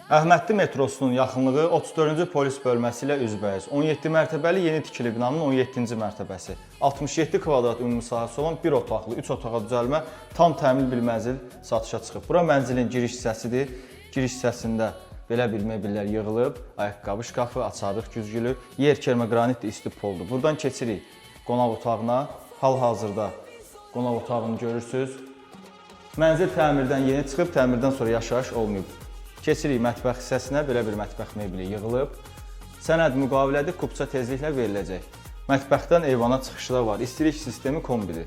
Əhmədli metrosunun yaxınlığı 34-cü polis bölməsi ilə üzbəyiz. 17 mərtəbəli yeni tikili binanın 17-ci mərtəbəsi. 67 kvadrat ümumi sahəsi olan 1 otaqlı, 3 otağa düzəlmə, tam təmir bir mənzil satışa çıxıb. Bura mənzilin giriş hissəsidir. Giriş hissəsində belə bir mebellər yığılıb, ayaqqabı şkafı, açarlıq güzgülü, yer kermoqranit isti poldur. Buradan keçirik qonaq otağına. Hal-hazırda qonaq otağını görürsünüz. Mənzil təmirdən yeni çıxıb, təmirdən sonra yaşayış olmayıb. Keçirik mətbəx hissəsinə, belə bir mətbəx mebeli yığılıb. Sənəd müqavilədir, kupça tezliklə veriləcək. Mətbəxdən eyvana çıxışlar var, istilik sistemi kombidir.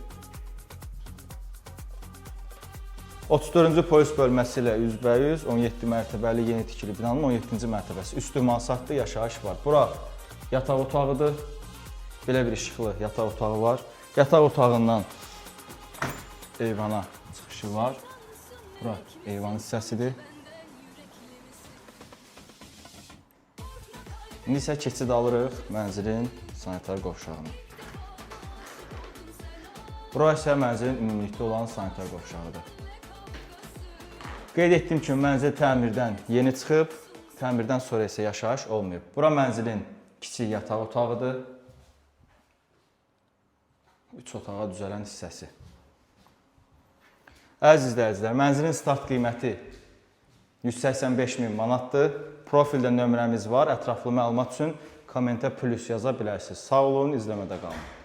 34-cü polis bölməsi ilə üzbəüz 17 mərtəbəli yeni tikili binanın 17-ci mərtəbəsi. Üstü mansardlı yaşayış var. Bura yataq otağıdır. Belə bir işıqlı yataq otağı var. Yataq otağından eyvana çıxışı var. Bura eyvan hissəsidir. İndi isə keçid alırıq mənzilin sanitar qovşağına. Bura isə mənzilin ümumilikdə olan sanitar qovşağıdır. Qeyd etdiyim kimi mənzil təmirdən yeni çıxıb, təmirdən sonra isə yaşayış olmayıb. Bura mənzilin kiçik yataq otağıdır. 3 otağa düzələn hissəsi. Əziz izləyicilər, mənzilin start qiyməti 185.000 manatdır. Profildə nömrəmiz var. Ətraflı məlumat üçün kommentə plus yaza bilərsiniz. Sağ olun, izləmədə qalın.